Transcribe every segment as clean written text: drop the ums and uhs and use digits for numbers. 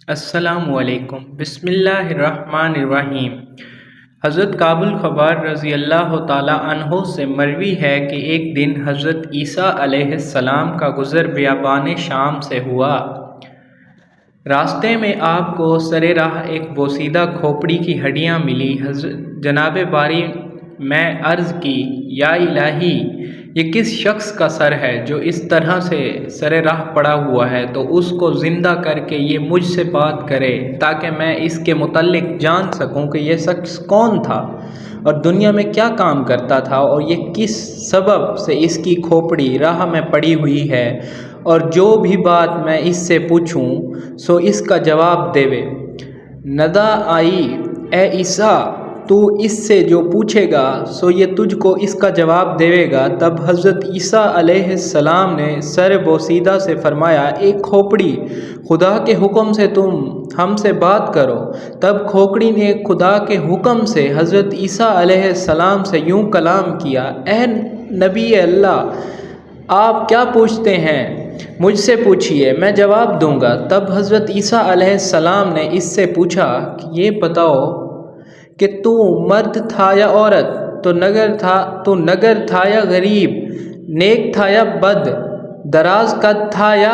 السلام علیکم، بسم اللہ الرحمن الرحیم۔ حضرت کعب الخبار رضی اللہ تعالیٰ عنہ سے مروی ہے کہ ایک دن حضرت عیسیٰ علیہ السلام کا گزر بیابان شام سے ہوا۔ راستے میں آپ کو سر راہ ایک بوسیدہ کھوپڑی کی ہڈیاں ملی۔ جناب باری میں عرض کی، یا الہی، یہ کس شخص کا سر ہے جو اس طرح سے سر راہ پڑا ہوا ہے؟ تو اس کو زندہ کر کے یہ مجھ سے بات کرے تاکہ میں اس کے متعلق جان سکوں کہ یہ شخص کون تھا اور دنیا میں کیا کام کرتا تھا، اور یہ کس سبب سے اس کی کھوپڑی راہ میں پڑی ہوئی ہے، اور جو بھی بات میں اس سے پوچھوں سو اس کا جواب دیوے۔ ندا آئی، اے عیسیٰ، تو اس سے جو پوچھے گا سو یہ تجھ کو اس کا جواب دے گا۔ تب حضرت عیسیٰ علیہ السلام نے سر بوسیدہ سے فرمایا، ایک کھوپڑی، خدا کے حکم سے تم ہم سے بات کرو۔ تب کھوپڑی نے خدا کے حکم سے حضرت عیسیٰ علیہ السلام سے یوں کلام کیا، اے نبی اللہ، آپ کیا پوچھتے ہیں؟ مجھ سے پوچھیے، میں جواب دوں گا۔ تب حضرت عیسیٰ علیہ السلام نے اس سے پوچھا کہ یہ بتاؤ کہ تو مرد تھا یا عورت، تو نگر تھا یا غریب، نیک تھا یا بد، دراز قد تھا یا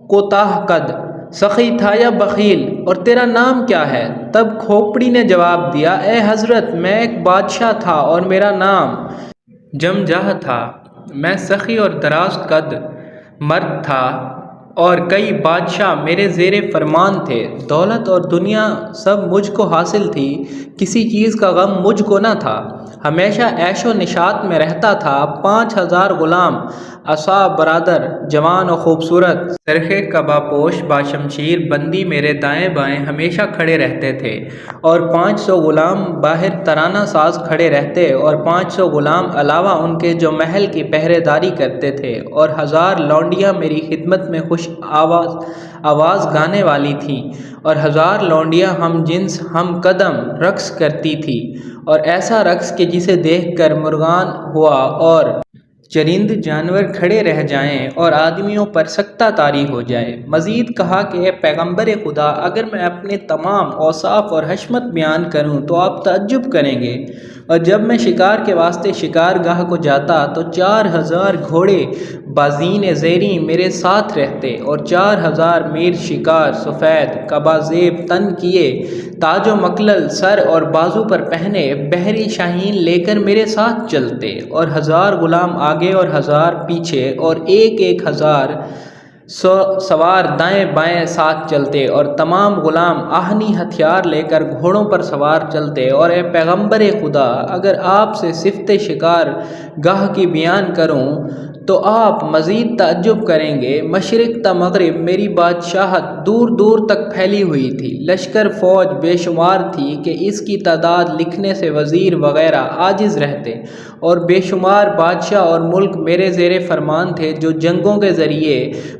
کوتاہ قد، سخی تھا یا بخیل، اور تیرا نام کیا ہے؟ تب کھوپڑی نے جواب دیا، اے حضرت، میں ایک بادشاہ تھا اور میرا نام جمجہ تھا۔ میں سخی اور دراز قد مرد تھا اور کئی بادشاہ میرے زیر فرمان تھے۔ دولت اور دنیا سب مجھ کو حاصل تھی، کسی چیز کا غم مجھ کو نہ تھا، ہمیشہ عیش و نشاط میں رہتا تھا۔ 5000 غلام، عصا برادر، جوان و خوبصورت، سرخ قبا پوش باشمشیر بندی میرے دائیں بائیں ہمیشہ کھڑے رہتے تھے، اور 500 غلام باہر ترانہ ساز کھڑے رہتے، اور 500 غلام علاوہ ان کے جو محل کی پہرے داری کرتے تھے، اور 1000 لونڈیاں میری خدمت میں خوش آواز گانے والی تھیں، اور 1000 لونڈیاں ہم جنس ہم قدم رقص کرتی تھی، اور ایسا رقص کہ جسے دیکھ کر مرغان ہوا اور چرند جانور کھڑے رہ جائیں اور آدمیوں پر سکتہ طاری ہو جائے۔ مزید کہا کہ اے پیغمبر خدا، اگر میں اپنے تمام اوصاف اور حشمت بیان کروں تو آپ تعجب کریں گے، اور جب میں شکار کے واسطے شکار گاہ کو جاتا تو 4000 گھوڑے بازین زیریں میرے ساتھ رہتے، اور 4000 میر شکار سفید قبا زیب تن کیے، تاج و مکلل سر اور بازو پر پہنے، بحری شاہین لے کر میرے ساتھ چلتے، اور 1000 غلام آگے اور 1000 پیچھے، اور 1000 سوار دائیں بائیں ساتھ چلتے، اور تمام غلام آہنی ہتھیار لے کر گھوڑوں پر سوار چلتے۔ اور اے پیغمبر خدا، اگر آپ سے صفت شکار گاہ کی بیان کروں تو آپ مزید تعجب کریں گے۔ مشرق تا مغرب میری بادشاہت دور دور تک پھیلی ہوئی تھی، لشکر فوج بے شمار تھی کہ اس کی تعداد لکھنے سے وزیر وغیرہ عاجز رہتے، اور بے شمار بادشاہ اور ملک میرے زیر فرمان تھے جو جنگوں کے ذریعے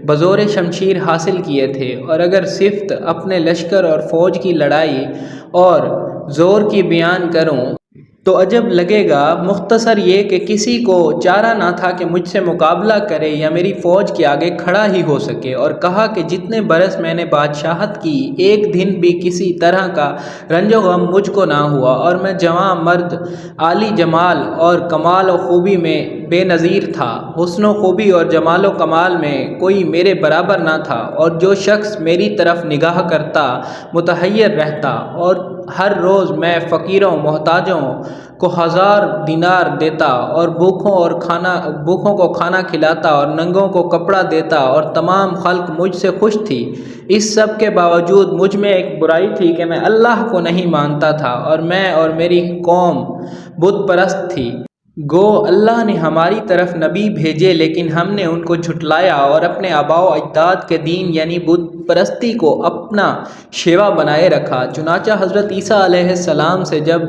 بزور شمشیر حاصل کیے تھے۔ اور اگر صفت اپنے لشکر اور فوج کی لڑائی اور زور کی بیان کروں تو عجب لگے گا۔ مختصر یہ کہ کسی کو چارہ نہ تھا کہ مجھ سے مقابلہ کرے یا میری فوج کے آگے کھڑا ہی ہو سکے۔ اور کہا کہ جتنے برس میں نے بادشاہت کی، ایک دن بھی کسی طرح کا رنج و غم مجھ کو نہ ہوا، اور میں جوان مرد، عالی جمال اور کمال و خوبی میں بے نظیر تھا، حسن و خوبی اور جمال و کمال میں کوئی میرے برابر نہ تھا، اور جو شخص میری طرف نگاہ کرتا متحیر رہتا، اور ہر روز میں فقیروں محتاجوں کو 1000 دینار دیتا، اور بھوکوں کو کھانا کھلاتا، اور ننگوں کو کپڑا دیتا، اور تمام خلق مجھ سے خوش تھی۔ اس سب کے باوجود مجھ میں ایک برائی تھی کہ میں اللہ کو نہیں مانتا تھا، اور میں اور میری قوم بت پرست تھی۔ گو اللہ نے ہماری طرف نبی بھیجے، لیکن ہم نے ان کو جھٹلایا اور اپنے آباء و اجداد کے دین یعنی بت پرستی کو اپنا شیوا بنائے رکھا۔ چنانچہ حضرت عیسیٰ علیہ السلام سے جب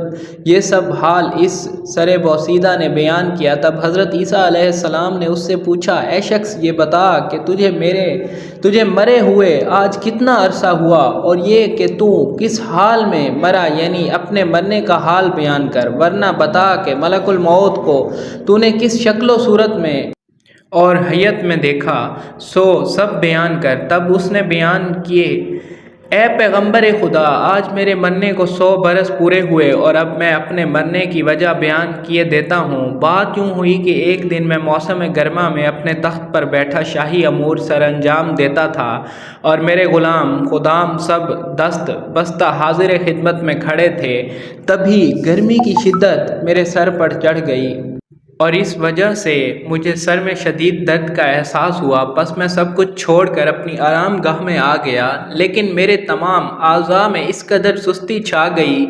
یہ سب حال اس سر بوسیدہ نے بیان کیا، تب حضرت عیسیٰ علیہ السلام نے اس سے پوچھا، اے شخص، یہ بتا کہ تجھے مرے ہوئے آج کتنا عرصہ ہوا، اور یہ کہ تو کس حال میں مرا، یعنی اپنے مرنے کا حال بیان کر، ورنہ بتا کہ ملک الموت کو تو نے کس شکل و صورت میں اور حیت میں دیکھا، سو سب بیان کر۔ تب اس نے بیان کیے اے پیغمبر خدا، آج میرے مرنے کو 100 برس پورے ہوئے اور اب میں اپنے مرنے کی وجہ بیان کیے دیتا ہوں۔ بات یوں ہوئی کہ ایک دن میں موسم گرما میں اپنے تخت پر بیٹھا شاہی امور سر انجام دیتا تھا اور میرے غلام خدام سب دست بستہ حاضر خدمت میں کھڑے تھے۔ تبھی گرمی کی شدت میرے سر پر چڑھ گئی اور اس وجہ سے مجھے سر میں شدید درد کا احساس ہوا۔ پس میں سب کچھ چھوڑ کر اپنی آرام گاہ میں آ گیا، لیکن میرے تمام اعضاء میں اس قدر سستی چھا گئی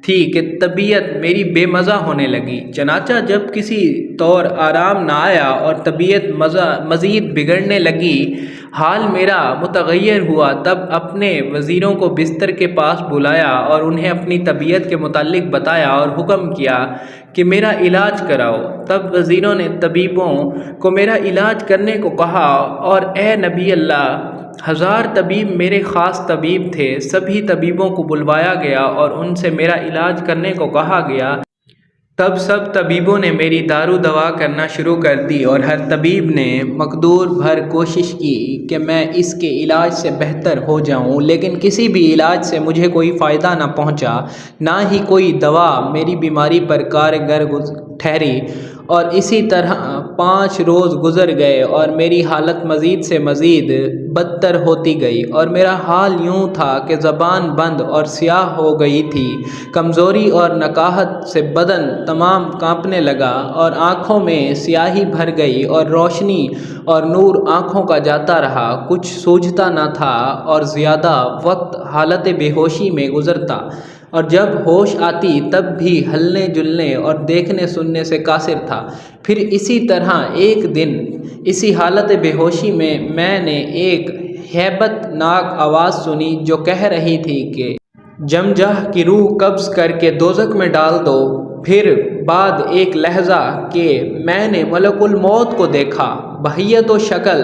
تھی کہ طبیعت میری بے مزہ ہونے لگی۔ چنانچہ جب کسی طور آرام نہ آیا اور طبیعت مزید بگڑنے لگی، حال میرا متغیر ہوا، تب اپنے وزیروں کو بستر کے پاس بلایا اور انہیں اپنی طبیعت کے متعلق بتایا اور حکم کیا کہ میرا علاج کراؤ۔ تب وزیروں نے طبیبوں کو میرا علاج کرنے کو کہا اور اے نبی اللہ، 1000 طبیب میرے خاص طبیب تھے۔ سبھی طبیبوں کو بلوایا گیا اور ان سے میرا علاج کرنے کو کہا گیا۔ تب سب طبیبوں نے میری دارو دوا کرنا شروع کر دی اور ہر طبیب نے مقدور بھر کوشش کی کہ میں اس کے علاج سے بہتر ہو جاؤں، لیکن کسی بھی علاج سے مجھے کوئی فائدہ نہ پہنچا، نہ ہی کوئی دوا میری بیماری پر کارگر ٹھہری۔ اور اسی طرح 5 روز گزر گئے اور میری حالت مزید سے مزید بدتر ہوتی گئی اور میرا حال یوں تھا کہ زبان بند اور سیاہ ہو گئی تھی۔ کمزوری اور نکاہت سے بدن تمام کانپنے لگا اور آنکھوں میں سیاہی بھر گئی اور روشنی اور نور آنکھوں کا جاتا رہا، کچھ سوجھتا نہ تھا اور زیادہ وقت حالت بے ہوشی میں گزرتا، اور جب ہوش آتی تب بھی ہلنے جلنے اور دیکھنے سننے سے قاصر تھا۔ پھر اسی طرح ایک دن اسی حالت بے ہوشی میں میں نے ایک ہیبت ناک آواز سنی جو کہہ رہی تھی کہ جمجہ کی روح قبض کر کے دوزخ میں ڈال دو۔ پھر بعد ایک لحظہ کہ میں نے ملک الموت کو دیکھا، بہیت و شکل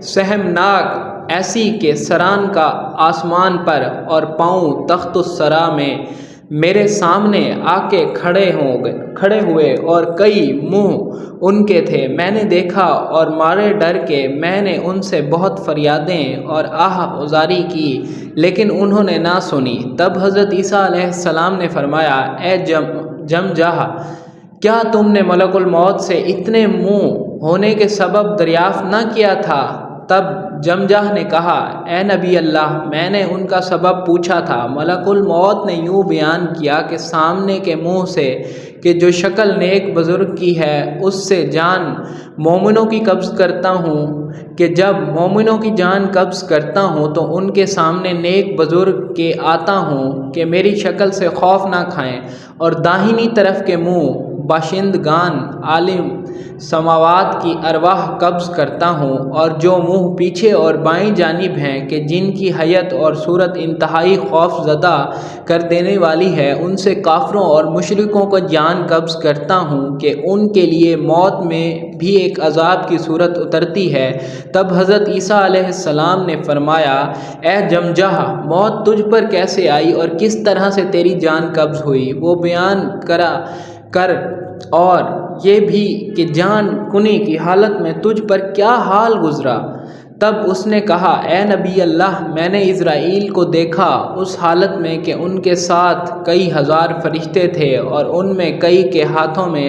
سہمناک ایسی کہ سران کا آسمان پر اور پاؤں تخت الثری میں میرے سامنے آ کے کھڑے ہوئے اور کئی منہ ان کے تھے۔ میں نے دیکھا اور مارے ڈر کے میں نے ان سے بہت فریادیں اور آہ ازاری کی، لیکن انہوں نے نہ سنی۔ تب حضرت عیسیٰ علیہ السلام نے فرمایا، اے جمجہ، کیا تم نے ملک الموت سے اتنے منہ ہونے کے سبب دریافت نہ کیا تھا؟ تب جمجہ نے کہا، اے نبی اللہ، میں نے ان کا سبب پوچھا تھا۔ ملک الموت نے یوں بیان کیا کہ سامنے کے منہ سے کہ جو شکل نیک بزرگ کی ہے اس سے جان مومنوں کی قبض کرتا ہوں کہ جب مومنوں کی جان قبض کرتا ہوں تو ان کے سامنے نیک بزرگ کے آتا ہوں کہ میری شکل سے خوف نہ کھائیں، اور داہنی طرف کے منہ باشندگان عالم سماوات کی ارواح قبض کرتا ہوں، اور جو منہ پیچھے اور بائیں جانب ہیں کہ جن کی حیت اور صورت انتہائی خوف زدہ کر دینے والی ہے، ان سے کافروں اور مشرکوں کو جان قبض کرتا ہوں کہ ان کے لیے موت میں بھی ایک عذاب کی صورت اترتی ہے۔ تب حضرت عیسیٰ علیہ السلام نے فرمایا، اے جمجہ، موت تجھ پر کیسے آئی اور کس طرح سے تیری جان قبض ہوئی؟ وہ بیان کر اور یہ بھی کہ جان کنی کی حالت میں تجھ پر کیا حال گزرا؟ تب اس نے کہا، اے نبی اللہ، میں نے اسرائیل کو دیکھا اس حالت میں کہ ان کے ساتھ کئی ہزار فرشتے تھے اور ان میں کئی کے ہاتھوں میں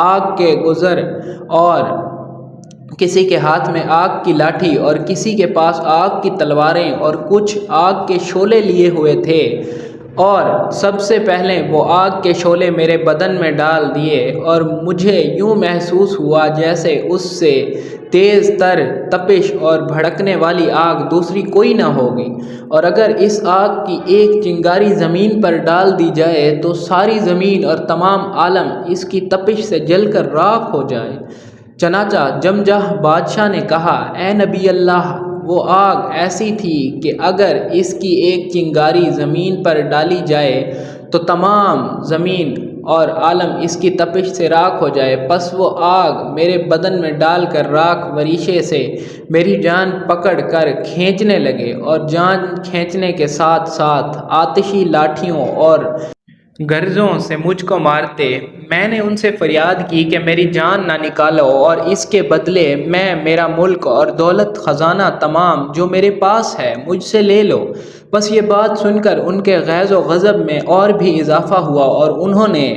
آگ کے گزر اور کسی کے ہاتھ میں آگ کی لاٹھی اور کسی کے پاس آگ کی تلواریں اور کچھ آگ کے شعلے لیے ہوئے تھے، اور سب سے پہلے وہ آگ کے شعلے میرے بدن میں ڈال دیے اور مجھے یوں محسوس ہوا جیسے اس سے تیز تر تپش اور بھڑکنے والی آگ دوسری کوئی نہ ہوگی، اور اگر اس آگ کی ایک چنگاری زمین پر ڈال دی جائے تو ساری زمین اور تمام عالم اس کی تپش سے جل کر راکھ ہو جائے۔ چنانچہ جمجہ بادشاہ نے کہا، اے نبی اللہ، وہ آگ ایسی تھی کہ اگر اس کی ایک چنگاری زمین پر ڈالی جائے تو تمام زمین اور عالم اس کی تپش سے راکھ ہو جائے۔ پس وہ آگ میرے بدن میں ڈال کر راکھ وریشے سے میری جان پکڑ کر کھینچنے لگے، اور جان کھینچنے کے ساتھ ساتھ آتشی لاٹھیوں اور گرزوں سے مجھ کو مارتے۔ میں نے ان سے فریاد کی کہ میری جان نہ نکالو، اور اس کے بدلے میں میرا ملک اور دولت خزانہ تمام جو میرے پاس ہے مجھ سے لے لو۔ بس یہ بات سن کر ان کے غیظ و غضب میں اور بھی اضافہ ہوا اور انہوں نے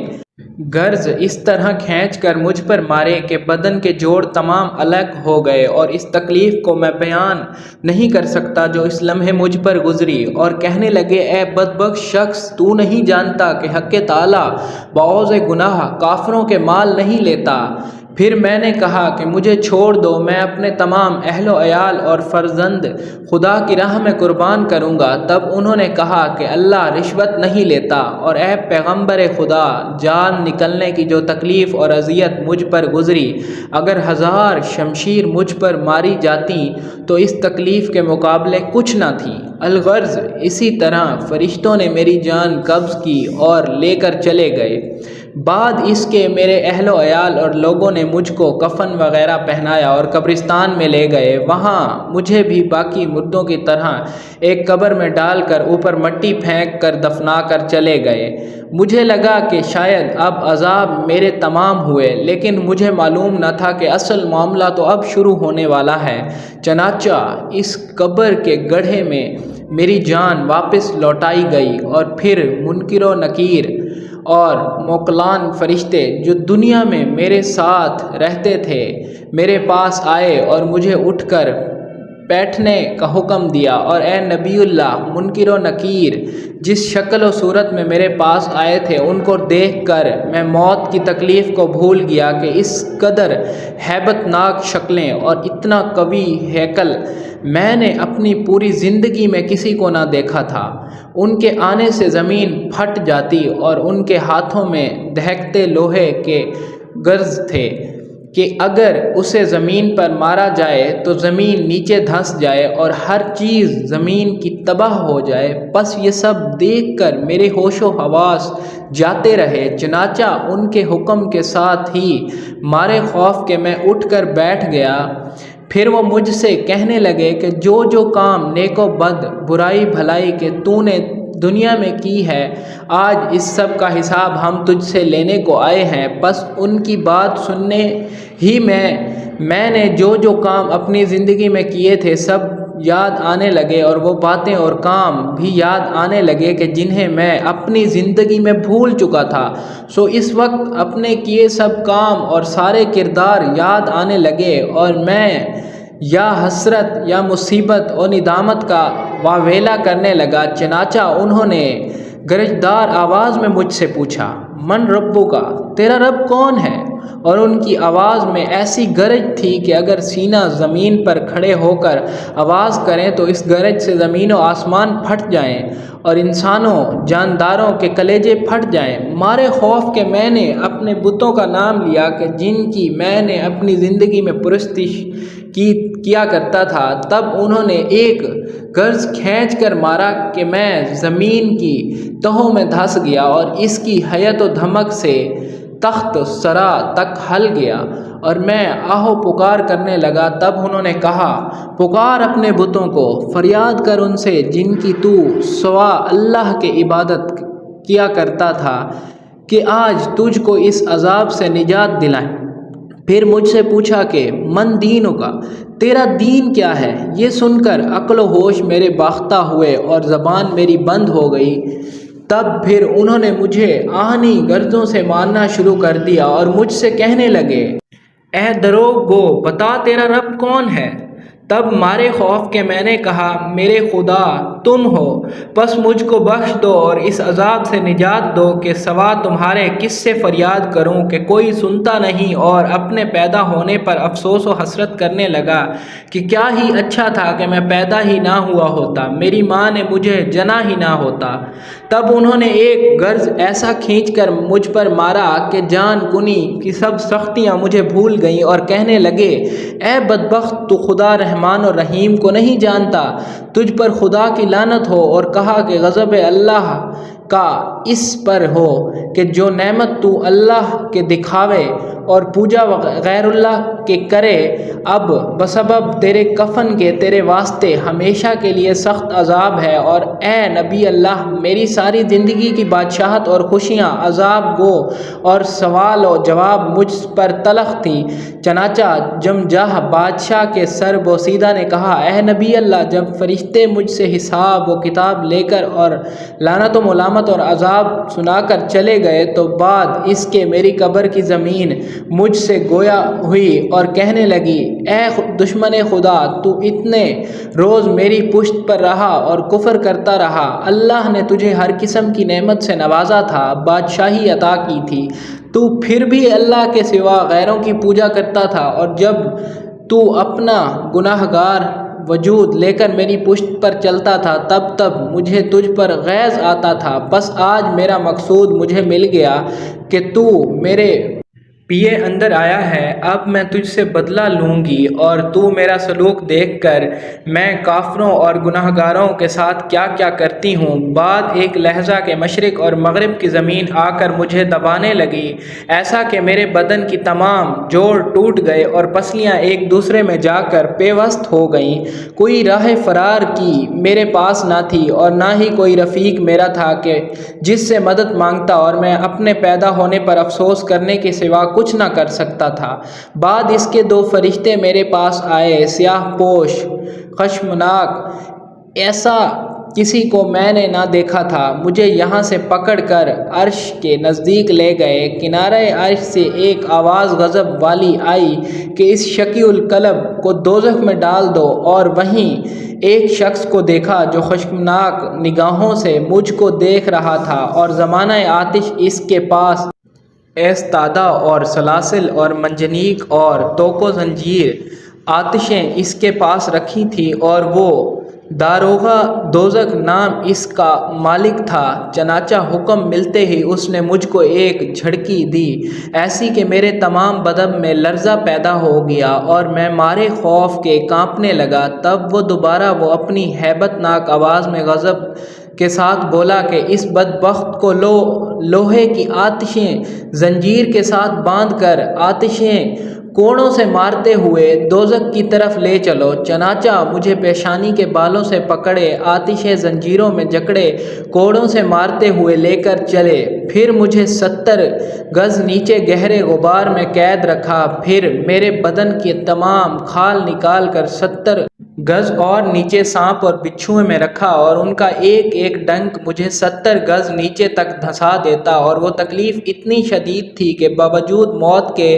گرز اس طرح کھینچ کر مجھ پر مارے کہ بدن کے جوڑ تمام الگ ہو گئے، اور اس تکلیف کو میں بیان نہیں کر سکتا جو اس لمحے مجھ پر گزری، اور کہنے لگے اے بدبخت شخص، تو نہیں جانتا کہ حق تعالیٰ بعوض گناہ کافروں کے مال نہیں لیتا؟ پھر میں نے کہا کہ مجھے چھوڑ دو، میں اپنے تمام اہل و عیال اور فرزند خدا کی راہ میں قربان کروں گا۔ تب انہوں نے کہا کہ اللہ رشوت نہیں لیتا، اور اے پیغمبر خدا، جان نکلنے کی جو تکلیف اور اذیت مجھ پر گزری، اگر 1000 شمشیر مجھ پر ماری جاتی تو اس تکلیف کے مقابلے کچھ نہ تھی۔ الغرض اسی طرح فرشتوں نے میری جان قبض کی اور لے کر چلے گئے۔ بعد اس کے میرے اہل و عیال اور لوگوں نے مجھ کو کفن وغیرہ پہنایا اور قبرستان میں لے گئے، وہاں مجھے بھی باقی مردوں کی طرح ایک قبر میں ڈال کر اوپر مٹی پھینک کر دفنا کر چلے گئے۔ مجھے لگا کہ شاید اب عذاب میرے تمام ہوئے، لیکن مجھے معلوم نہ تھا کہ اصل معاملہ تو اب شروع ہونے والا ہے۔ چنانچہ اس قبر کے گڑھے میں میری جان واپس لوٹائی گئی، اور پھر منکر و نکیر اور موکلان فرشتے جو دنیا میں میرے ساتھ رہتے تھے میرے پاس آئے اور مجھے اٹھ کر بیٹھنے کا حکم دیا، اور اے نبی اللہ، منکر و نکیر جس شکل و صورت میں میرے پاس آئے تھے ان کو دیکھ کر میں موت کی تکلیف کو بھول گیا کہ اس قدر ہیبت ناک شکلیں اور اتنا قوی ہیکل میں نے اپنی پوری زندگی میں کسی کو نہ دیکھا تھا۔ ان کے آنے سے زمین پھٹ جاتی اور ان کے ہاتھوں میں دہکتے لوہے کے گرز تھے کہ اگر اسے زمین پر مارا جائے تو زمین نیچے دھنس جائے اور ہر چیز زمین کی تباہ ہو جائے۔ بس یہ سب دیکھ کر میرے ہوش و حواس جاتے رہے، چنانچہ ان کے حکم کے ساتھ ہی مارے خوف کے میں اٹھ کر بیٹھ گیا۔ پھر وہ مجھ سے کہنے لگے کہ جو کام نیک و بد، برائی بھلائی کے تو نے دنیا میں کی ہے، آج اس سب کا حساب ہم تجھ سے لینے کو آئے ہیں۔ بس ان کی بات سننے ہی میں نے جو کام اپنی زندگی میں کیے تھے سب یاد آنے لگے، اور وہ باتیں اور کام بھی یاد آنے لگے کہ جنہیں میں اپنی زندگی میں بھول چکا تھا۔ سو اس وقت اپنے کیے سب کام اور سارے کردار یاد آنے لگے، اور میں یا حسرت یا مصیبت اور ندامت کا واویلا کرنے لگا۔ چنانچہ انہوں نے گرجدار آواز میں مجھ سے پوچھا، من ربو کا، تیرا رب کون ہے؟ اور ان کی آواز میں ایسی گرج تھی کہ اگر سینہ زمین پر کھڑے ہو کر آواز کریں تو اس گرج سے زمین و آسمان پھٹ جائیں اور انسانوں جانداروں کے کلیجے پھٹ جائیں۔ مارے خوف کے میں نے اپنے بتوں کا نام لیا کہ جن کی میں نے اپنی زندگی میں پرستش کیا کرتا تھا۔ تب انہوں نے ایک گرز کھینچ کر مارا کہ میں زمین کی تہوں میں دھس گیا اور اس کی حیت و دھمک سے تخت سرا تک ہل گیا اور میں آہو پکار کرنے لگا۔ تب انہوں نے کہا، پکار اپنے بتوں کو، فریاد کر ان سے جن کی تو سوا اللہ کے عبادت کیا کرتا تھا کہ آج تجھ کو اس عذاب سے نجات دلائیں۔ پھر مجھ سے پوچھا کہ من دینوں کا، تیرا دین کیا ہے؟ یہ سن کر عقل و ہوش میرے باختہ ہوئے اور زبان میری بند ہو گئی۔ تب پھر انہوں نے مجھے آہنی گرزوں سے مارنا شروع کر دیا اور مجھ سے کہنے لگے، اے دروغ گو، بتا تیرا رب کون ہے؟ تب مارے خوف کے میں نے کہا، میرے خدا تم ہو، بس مجھ کو بخش دو اور اس عذاب سے نجات دو کہ سوا تمہارے کس سے فریاد کروں کہ کوئی سنتا نہیں۔ اور اپنے پیدا ہونے پر افسوس و حسرت کرنے لگا کہ کیا ہی اچھا تھا کہ میں پیدا ہی نہ ہوا ہوتا، میری ماں نے مجھے جنا ہی نہ ہوتا۔ تب انہوں نے ایک گرز ایسا کھینچ کر مجھ پر مارا کہ جان کنی کی سب سختیاں مجھے بھول گئیں اور کہنے لگے، اے بدبخت، تو خدا رحمان اور رحیم کو نہیں جانتا، تجھ پر خدا کی لعنت ہو۔ اور کہا کہ غضب اللہ کا اس پر ہو کہ جو نعمت تو اللہ کے دکھاوے اور پوجا غیر اللہ کے کرے، اب بسبب تیرے کفن کے تیرے واسطے ہمیشہ کے لیے سخت عذاب ہے۔ اور اے نبی اللہ، میری ساری زندگی کی بادشاہت اور خوشیاں عذاب گو اور سوال و جواب مجھ پر تلخ تھیں۔ چنانچہ جمجاہ بادشاہ کے سر بوسیدہ نے کہا، اے نبی اللہ، جب فرشتے مجھ سے حساب و کتاب لے کر اور لعنت و ملامت اور عذاب سنا کر چلے گئے تو بعد اس کے میری قبر کی زمین مجھ سے گویا ہوئی اور کہنے لگی، اے دشمن خدا، تو اتنے روز میری پشت پر رہا اور کفر کرتا رہا۔ اللہ نے تجھے ہر قسم کی نعمت سے نوازا تھا، بادشاہی عطا کی تھی، تو پھر بھی اللہ کے سوا غیروں کی پوجا کرتا تھا، اور جب تو اپنا گناہ گار وجود لے کر میری پشت پر چلتا تھا تب مجھے تجھ پر غیظ آتا تھا۔ بس آج میرا مقصود مجھے مل گیا کہ تو میرے پیے اندر آیا ہے، اب میں تجھ سے بدلہ لوں گی، اور تو میرا سلوک دیکھ کر میں کافروں اور گناہ گاروں کے ساتھ کیا کیا کرتی ہوں۔ بعد ایک لحظہ کے مشرق اور مغرب کی زمین آ کر مجھے دبانے لگی، ایسا کہ میرے بدن کی تمام جوڑ ٹوٹ گئے اور پسلیاں ایک دوسرے میں جا کر پیوست ہو گئیں۔ کوئی راہ فرار کی میرے پاس نہ تھی اور نہ ہی کوئی رفیق میرا تھا کہ جس سے مدد مانگتا، اور میں اپنے پیدا ہونے پر افسوس کرنے کے سوا کچھ نہ کر سکتا تھا۔ بعد اس کے دو فرشتے میرے پاس آئے، سیاہ پوش، خشمناک، ایسا کسی کو میں نے نہ دیکھا تھا۔ مجھے یہاں سے پکڑ کر عرش کے نزدیک لے گئے۔ کنارے عرش سے ایک آواز غضب والی آئی کہ اس شقی القلب کو دوزخ میں ڈال دو، اور وہیں ایک شخص کو دیکھا جو خشمناک نگاہوں سے مجھ کو دیکھ رہا تھا، اور زمانہ آتش اس کے پاس ایستادہ، اور سلاسل اور منجنیق اور توق و زنجیر آتشیں اس کے پاس رکھی تھیں، اور وہ داروغہ دوزخ نام اس کا مالک تھا۔ چنانچہ حکم ملتے ہی اس نے مجھ کو ایک جھڑکی دی، ایسی کہ میرے تمام بدن میں لرزہ پیدا ہو گیا اور میں مارے خوف کے کانپنے لگا۔ تب وہ دوبارہ وہ اپنی ہیبت ناک آواز میں غضب کے ساتھ بولا کہ اس بدبخت کو لوہے کی آتشیں زنجیر کے ساتھ باندھ کر آتشیں کوڑوں سے مارتے ہوئے دوزخ کی طرف لے چلو۔ چنانچہ مجھے پیشانی کے بالوں سے پکڑے، آتشیں زنجیروں میں جکڑے، کوڑوں سے مارتے ہوئے لے کر چلے، پھر مجھے 70 گز نیچے گہرے غبار میں قید رکھا، پھر میرے بدن کے تمام کھال نکال کر 70 گز اور نیچے سانپ اور بچھوئے میں رکھا، اور ان کا ایک ایک ڈنک مجھے 70 گز نیچے تک دھسا دیتا، اور وہ تکلیف اتنی شدید تھی کہ باوجود موت کے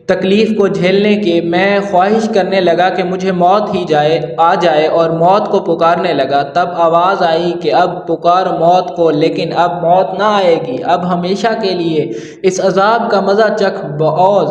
تکلیف کو جھیلنے کے میں خواہش کرنے لگا کہ مجھے موت ہی آ جائے، اور موت کو پکارنے لگا۔ تب آواز آئی کہ اب پکار موت کو، لیکن اب موت نہ آئے گی، اب ہمیشہ کے لیے اس عذاب کا مزہ چکھ بعوض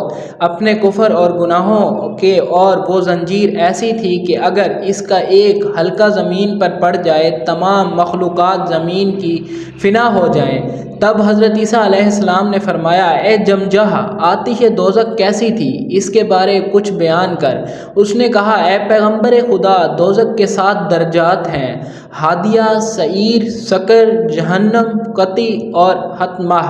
اپنے کفر اور گناہوں کے۔ اور وہ زنجیر ایسی تھی کہ اگر اس کا ایک حلقہ زمین پر پڑ جائے تمام مخلوقات زمین کی فنا ہو جائیں۔ تب حضرت عیسیٰ علیہ السلام نے فرمایا، اے جمجاہ، آتش دوزخ کیسی تھی؟ اس کے بارے کچھ بیان کر۔ اس نے کہا، اے پیغمبر خدا، دوزخ کے 7 درجات ہیں: ہادیہ، سعیر، سقر، جہنم، قطی اور حطمہ،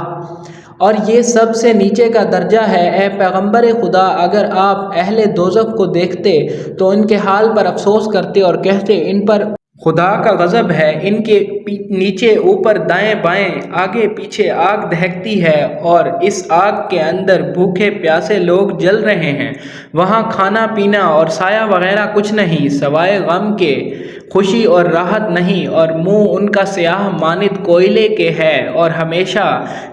اور یہ سب سے نیچے کا درجہ ہے۔ اے پیغمبر خدا، اگر آپ اہل دوزخ کو دیکھتے تو ان کے حال پر افسوس کرتے اور کہتے، ان پر خدا کا غضب ہے، ان کے نیچے اوپر دائیں بائیں آگے پیچھے آگ دہکتی ہے، اور اس آگ کے اندر بھوکے پیاسے لوگ جل رہے ہیں۔ وہاں کھانا پینا اور سایہ وغیرہ کچھ نہیں سوائے غم کے، خوشی اور راحت نہیں، اور منہ ان کا سیاہ مانند کوئلے کے ہے، اور ہمیشہ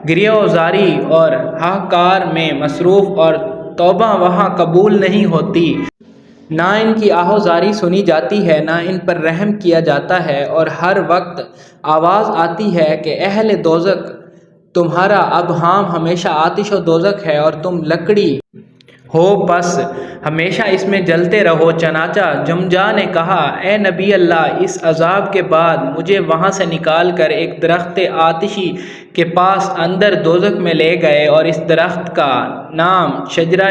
گریہ و زاری اور ہاہکار میں مصروف، اور توبہ وہاں قبول نہیں ہوتی۔ نہ ان کی آہو زاری سنی جاتی ہے، نہ ان پر رحم کیا جاتا ہے، اور ہر وقت آواز آتی ہے کہ اہل دوزخ، تمہارا اب ہام ہمیشہ آتش و دوزخ ہے، اور تم لکڑی ہو، بس ہمیشہ اس میں جلتے رہو۔ چنانچہ جمجاہ نے کہا، اے نبی اللہ، اس عذاب کے بعد مجھے وہاں سے نکال کر ایک درخت آتشی کے پاس اندر دوزخ میں لے گئے، اور اس درخت کا نام شجرہ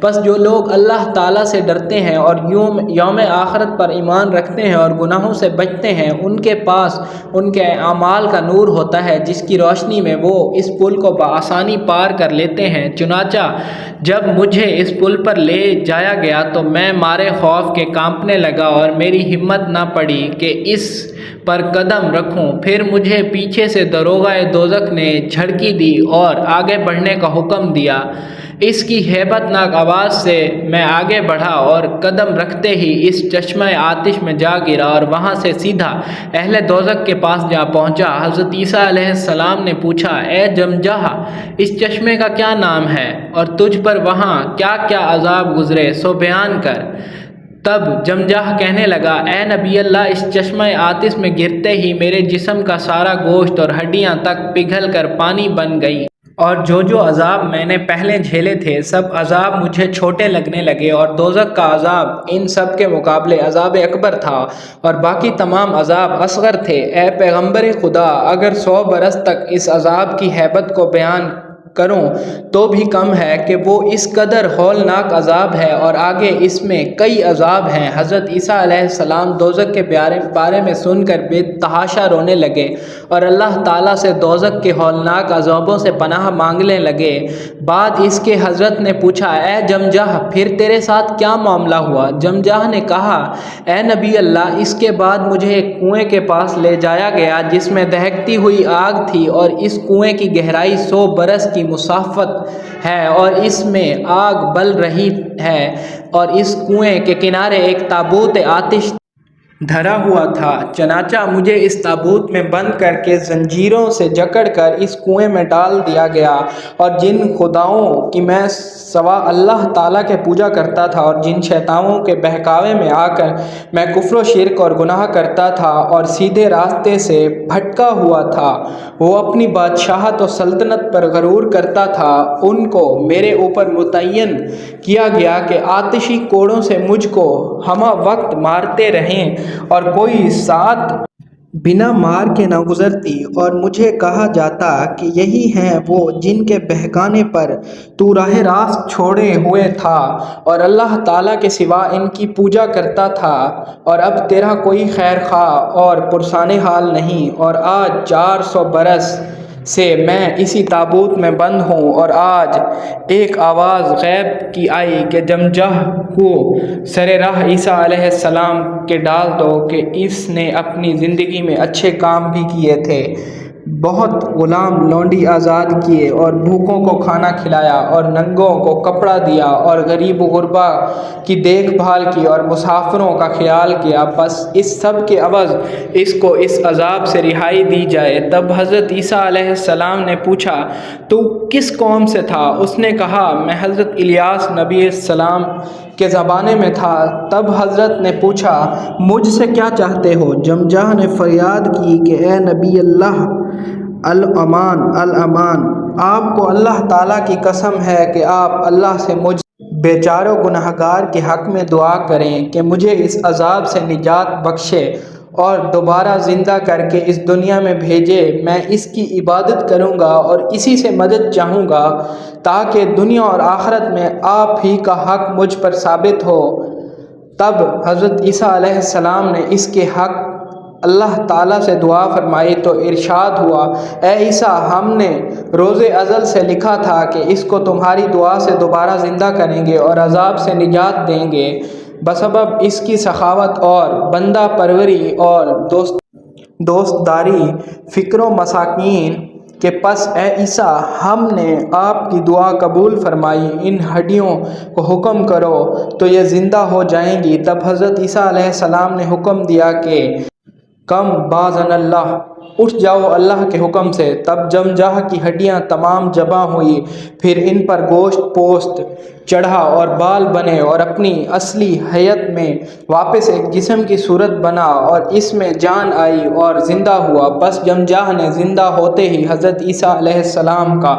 پس جو لوگ اللہ تعالیٰ سے ڈرتے ہیں اور یوم آخرت پر ایمان رکھتے ہیں اور گناہوں سے بچتے ہیں، ان کے پاس ان کے اعمال کا نور ہوتا ہے جس کی روشنی میں وہ اس پل کو بآسانی پار کر لیتے ہیں۔ چنانچہ جب مجھے اس پل پر لے جایا گیا تو میں مارے خوف کے کانپنے لگا اور میری ہمت نہ پڑی کہ اس پر قدم رکھوں۔ پھر مجھے پیچھے سے داروغہ دوزخ نے جھڑکی دی اور آگے بڑھنے کا حکم دیا۔ اس کی ہیبت ناک آواز سے میں آگے بڑھا اور قدم رکھتے ہی اس چشمہ آتش میں جا گرا اور وہاں سے سیدھا اہل دوزخ کے پاس جا پہنچا۔ حضرت عیسیٰ علیہ السلام نے پوچھا، اے جمجہ، اس چشمے کا کیا نام ہے اور تجھ پر وہاں کیا کیا عذاب گزرے، سو بیان کر۔ تب جمجہ کہنے لگا، اے نبی اللہ، اس چشمہ آتش میں گرتے ہی میرے جسم کا سارا گوشت اور ہڈیاں تک پگھل کر پانی بن گئی، اور جو عذاب میں نے پہلے جھیلے تھے سب عذاب مجھے چھوٹے لگنے لگے، اور دوزخ کا عذاب ان سب کے مقابلے عذاب اکبر تھا اور باقی تمام عذاب اصغر تھے۔ اے پیغمبر خدا، اگر 100 برس تک اس عذاب کی ہیبت کو بیان کروں تو بھی کم ہے کہ وہ اس قدر ہولناک عذاب ہے، اور آگے اس میں کئی عذاب ہیں۔ حضرت عیسیٰ علیہ السلام دوزخ کے بارے میں سن کر بے تحاشا رونے لگے اور اللہ تعالیٰ سے دوزخ کے ہولناک عذابوں سے پناہ مانگنے لگے۔ بعد اس کے حضرت نے پوچھا، اے جمجہ، پھر تیرے ساتھ کیا معاملہ ہوا؟ جمجہ نے کہا، اے نبی اللہ، اس کے بعد مجھے ایک کنویں کے پاس لے جایا گیا جس میں دہکتی ہوئی آگ تھی، اور اس کنویں کی گہرائی 100 برس کی مسافت ہے اور اس میں آگ بل رہی ہے، اور اس کنویں کے کنارے ایک تابوت آتش دھرا ہوا تھا۔ چنانچہ مجھے اس تابوت میں بند کر کے زنجیروں سے جکڑ کر اس کنویں میں ڈال دیا گیا، اور جن خداؤں کی میں سوا اللہ تعالیٰ کے پوجا کرتا تھا اور جن شیطانوں کے بہکاوے میں آ کر میں کفر و شرک اور گناہ کرتا تھا اور سیدھے راستے سے بھٹکا ہوا تھا، وہ اپنی بادشاہت و سلطنت پر غرور کرتا تھا، ان کو میرے اوپر متعین کیا گیا کہ آتشی کوڑوں سے مجھ کو ہمہ وقت مارتے رہیں، اور کوئی ساتھ بنا مار کے نہ گزرتی، اور مجھے کہا جاتا کہ یہی ہیں وہ جن کے بہکانے پر تو راہ راست چھوڑے ہوئے تھا اور اللہ تعالیٰ کے سوا ان کی پوجا کرتا تھا، اور اب تیرا کوئی خیر خواہ اور پرسان حال نہیں، اور آج 400 برس سے میں اسی تابوت میں بند ہوں، اور آج ایک آواز غیب کی آئی کہ جمجہ کو سر راہ عیسیٰ علیہ السلام کے ڈال دو کہ اس نے اپنی زندگی میں اچھے کام بھی کیے تھے، بہت غلام لونڈی آزاد کیے اور بھوکوں کو کھانا کھلایا اور ننگوں کو کپڑا دیا اور غریب و غربا کی دیکھ بھال کی اور مسافروں کا خیال کیا، بس اس سب کے عوض اس کو اس عذاب سے رہائی دی جائے۔ تب حضرت عیسیٰ علیہ السلام نے پوچھا، تو کس قوم سے تھا؟ اس نے کہا، میں حضرت الیاس نبی السلام کے زمانے میں تھا۔ تب حضرت نے پوچھا، مجھ سے کیا چاہتے ہو؟ جمجہ نے فریاد کی کہ اے نبی اللہ، الامان الامان، آپ کو اللہ تعالیٰ کی قسم ہے کہ آپ اللہ سے مجھ بیچاروں گناہگار کے حق میں دعا کریں کہ مجھے اس عذاب سے نجات بخشے اور دوبارہ زندہ کر کے اس دنیا میں بھیجے۔ میں اس کی عبادت کروں گا اور اسی سے مدد چاہوں گا تاکہ دنیا اور آخرت میں آپ ہی کا حق مجھ پر ثابت ہو۔ تب حضرت عیسیٰ علیہ السلام نے اس کے حق اللہ تعالیٰ سے دعا فرمائی تو ارشاد ہوا، اے عیسیٰ، ہم نے روز ازل سے لکھا تھا کہ اس کو تمہاری دعا سے دوبارہ زندہ کریں گے اور عذاب سے نجات دیں گے بسبب اس کی سخاوت اور بندہ پروری اور دوست داری فقیر و مساکین کے۔ پس اے عیسیٰ، ہم نے آپ کی دعا قبول فرمائی، ان ہڈیوں کو حکم کرو تو یہ زندہ ہو جائیں گی۔ تب حضرت عیسیٰ علیہ السلام نے حکم دیا کہ کم باذن اللہ، اٹھ جاؤ اللہ کے حکم سے۔ تب جمجہ کی ہڈیاں تمام جمع ہوئی، پھر ان پر گوشت پوست چڑھا اور بال بنے اور اپنی اصلی حیت میں واپس ایک جسم کی صورت بنا اور اس میں جان آئی اور زندہ ہوا۔ بس جمجہ نے زندہ ہوتے ہی حضرت عیسیٰ علیہ السلام کا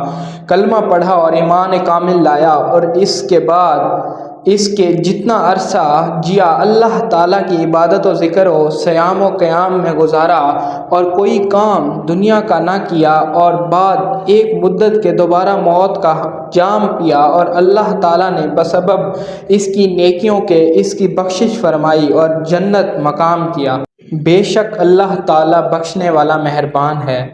کلمہ پڑھا اور ایمان کامل لایا، اور اس کے بعد اس کے جتنا عرصہ جیا اللہ تعالیٰ کی عبادت و ذکر و صیام و قیام میں گزارا اور کوئی کام دنیا کا نہ کیا، اور بعد ایک مدت کے دوبارہ موت کا جام پیا اور اللہ تعالیٰ نے بسبب اس کی نیکیوں کے اس کی بخشش فرمائی اور جنت مقام کیا۔ بے شک اللہ تعالیٰ بخشنے والا مہربان ہے۔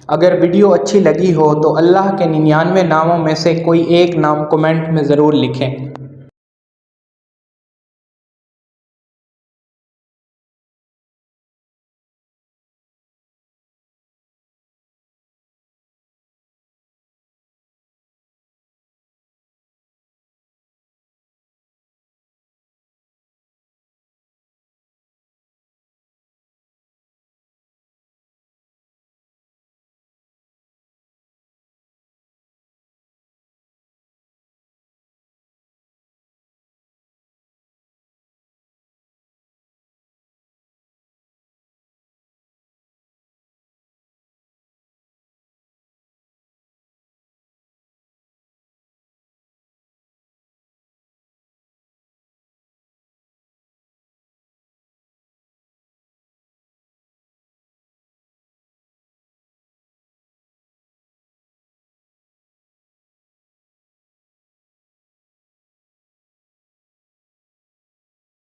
اگر ویڈیو اچھی لگی ہو تو اللہ کے 99 ناموں میں سے کوئی ایک نام کمنٹ میں ضرور لکھیں۔